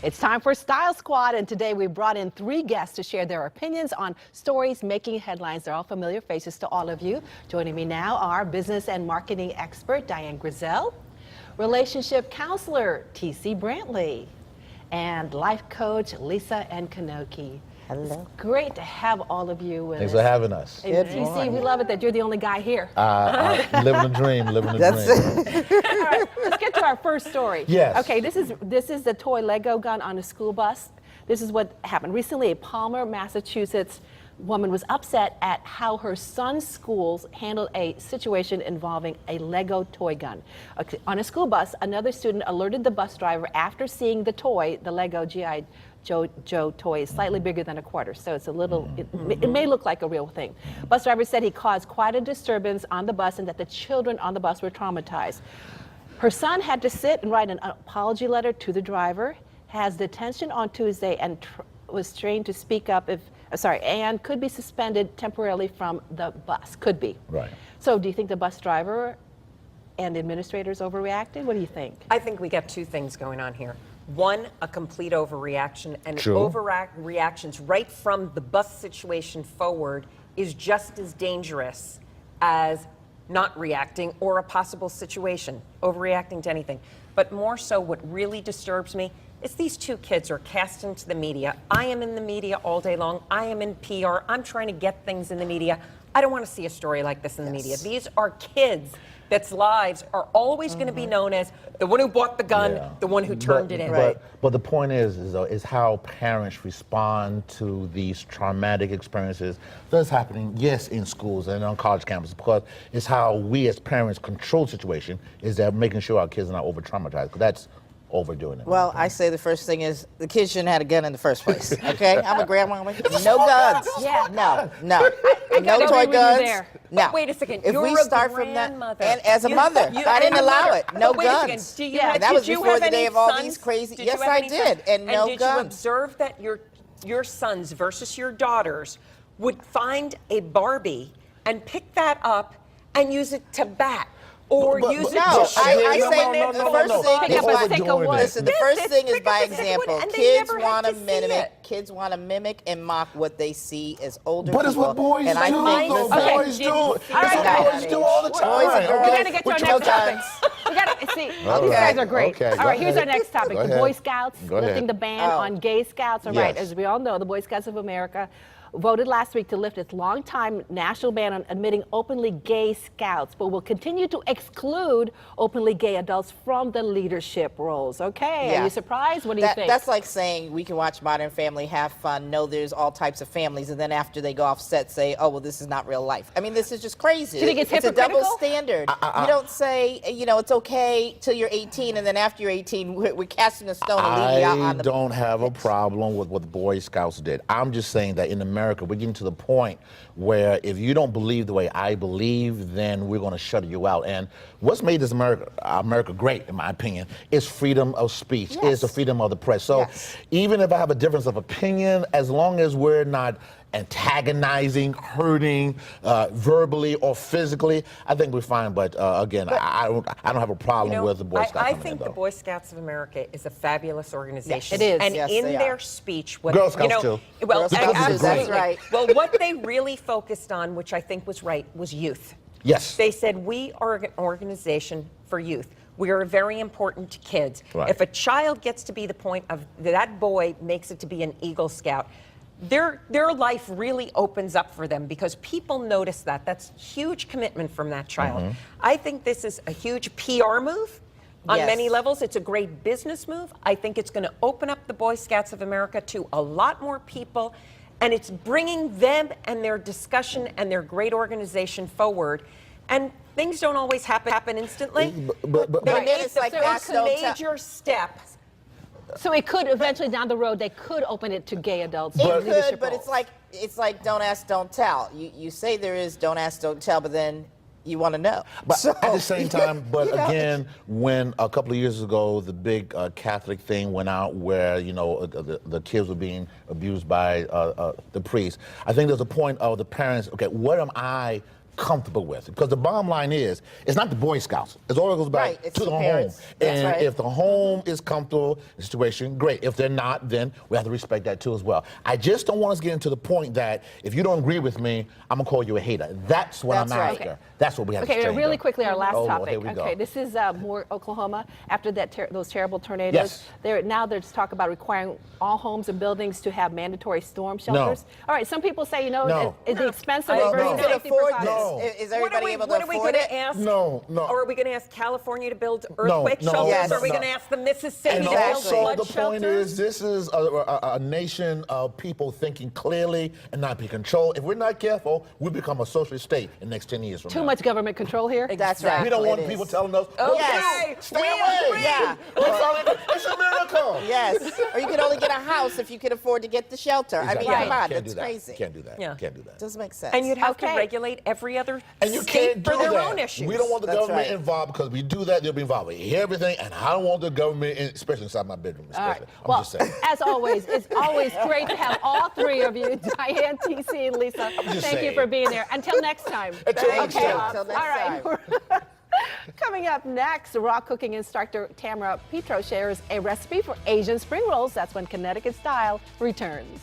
It's time for Style Squad, and today we brought in 3 guests to share their opinions on stories making headlines. They're all familiar faces to all of you. Joining me now are business and marketing expert Diane Griesel, relationship counselor T.C. Brantley, and life coach Lisa Nkonoki. Hello. It's great to have all of you with us. Thanks for having us. TC, we love it that you're the only guy here. Living a dream, living a dream. All right, let's get to our first story. Yes. Okay, this is the toy Lego gun on a school bus. This is what happened. Recently, a Palmer, Massachusetts woman was upset at how her son's schools handled a situation involving a Lego toy gun. Okay, on a school bus, another student alerted the bus driver after seeing the toy, the Lego G.I. Joe toy is slightly bigger than a quarter, so it's a little, it may look like a real thing. Bus driver said he caused quite a disturbance on the bus and that the children on the bus were traumatized. Her son had to sit and write an apology letter to the driver, has detention on Tuesday, and was trained to speak up if, and could be suspended temporarily from the bus, could be. Right. So do you think the bus driver and the administrators overreacted? What do you think? I think we got 2 things going on here. One, a complete overreaction, and True. overreactions right from the bus situation forward is just as dangerous as not reacting or a possible situation, overreacting to anything. But more so, what really disturbs me is these 2 kids are cast into the media. I am in the media all day long. I am in PR. I'm trying to get things in the media. I don't want to see a story like this in the media. These are kids that's lives are always going to be known as the one who bought the gun, the one who turned it in. But the point is how parents respond to these traumatic experiences that's happening, yes, in schools and on college campuses, because it's how we as parents control the situation, is that making sure our kids are not over-traumatized, because that's overdoing it. Well, I say the first thing is the kids shouldn't have had a gun in the first place. Okay, I'm a grandmama. No guns. Yeah. No. I No toy guns. No. But wait a second. If You're we a start from that, grandmother. and as a mother, I didn't allow it. No But wait a second. guns. Do you And that was did you before have the any day of all sons? these crazy. Did you Yes, have I any did, sons? and no did guns. you observe that your sons versus your daughters would find a Barbie and pick that up and use it to bat? Or use it no, to I shoot say them the first thing Pick is up a by, stick of wood. listen, the first thing is by pick up a stick of wood, example. and they Kids never want had to to see mimic. it. Kids want to mimic and mock what they see as older But people. it's what boys and do, I think though. listen, Boys do. It's right. what boys do all the time. Boys and girls. We gotta get to our No next topic. guns. We gotta see. All These right. guys are great. Okay, All go right, here's our ahead. next topic: Go the ahead. Boy Scouts Go ahead. lifting the ban on gay scouts. All right, Yes. as we all know, the Boy Scouts of America voted last week to lift its longtime national ban on admitting openly gay scouts, but will continue to exclude openly gay adults from the leadership roles. Okay, Yeah. are you surprised? What do you think? That's like saying we can watch Modern Family, have fun, know there's all types of families, and then after they go off set say, oh, well, this is not real life. I mean, this is just crazy. Do you think it's a double hypocritical? standard. You don't say, it's okay till you're 18, and then after you're 18, we're casting a stone and leaving you out on I the... don't have a problem with what the Boy Scouts did. I'm just saying that in America, we're getting to the point where if you don't believe the way I believe, then we're going to shut you out. And what's made this America great, in my opinion, is freedom of speech, is the freedom of the press. So even if I have a difference of opinion, as long as we're not antagonizing, hurting, verbally or physically, I think we're fine. But again, I don't have a problem with the Boy Scouts. I think the Boy Scouts of America is a fabulous organization. Yes, it is. And Yes, in they their are. speech, Girl Scouts too. Well, Girl Scouts too, absolutely. that's right. Well, what they really focused on, which I think was right, was youth. Yes. They said, we are an organization for youth. We are very important to kids. Right. If a child gets to be the point of that boy makes it to be an Eagle Scout, their life really opens up for them because people notice that. That's huge commitment from that child. I think this is a huge PR move on many levels. It's a great business move. I think it's going to open up the Boy Scouts of America to a lot more people, and it's bringing them and their discussion and their great organization forward. And things don't always happen instantly. But it's like it's that, a major step. So it could eventually down the road, they could open it to gay adults. It in could, leadership but roles. it's like don't ask, don't tell. You say there is don't ask, don't tell, but then you want to know. But So, at the same time, but you know, again, when a couple of years ago, the big Catholic thing went out where, the kids were being abused by the priest, I think there's a point of the parents, okay, what am I comfortable with. Because the bottom line is, it's not the Boy Scouts. It all goes back Right, it's to the the home. parents. That's And right. if the home is comfortable, the situation, great. If they're not, then we have to respect that too as well. I just don't want us to get into the point that if you don't agree with me, I'm gonna call you a hater. That's what That's I'm right. after. Okay. That's what we have to Okay, change. really up. quickly, our last Oh, Lord, topic. here we go. Okay, this is more Oklahoma. After that, those terrible tornadoes, Yes. now there's talk about requiring all homes and buildings to have mandatory storm shelters. All right, some people say, No. at the expense of I it agree. versus No. safety afford precautions. this? Is everybody able to what are we afford going it? to ask? No. Or are we going to ask California to build No, earthquake no, shelters? Yes. Or are we no. going to ask the Mississippi And to build Exactly. also, flood the shelters? point is, this is a nation of people thinking clearly and not be controlled. If we're not careful, we become a socialist state in the next 10 years from Too now. much government control here. That's right. We don't want It is. people telling us, Okay, stay we away. agree. Yeah. It's a miracle. Yes. Or you can only get a house if you can afford to get the shelter. I mean, Exactly. come on, Can't that's do that. crazy. Can't do that. Yeah. Can't do that. Doesn't make sense. And you'd have Okay. to regulate every other And you state can't for do their that. own issues. We don't want the That's government right. involved, because we do that, they'll be involved with everything, and I don't want the government, especially inside my bedroom. All right. Especially. Well, I'm just saying. as always, it's always great to have all three of you, Diane, TC, and Lisa. just Thank you saying. for being there. Until next time. Until next Okay. time. Until next All right. time. Coming up next, raw cooking instructor Tamara Petro shares a recipe for Asian spring rolls. That's when Connecticut Style returns.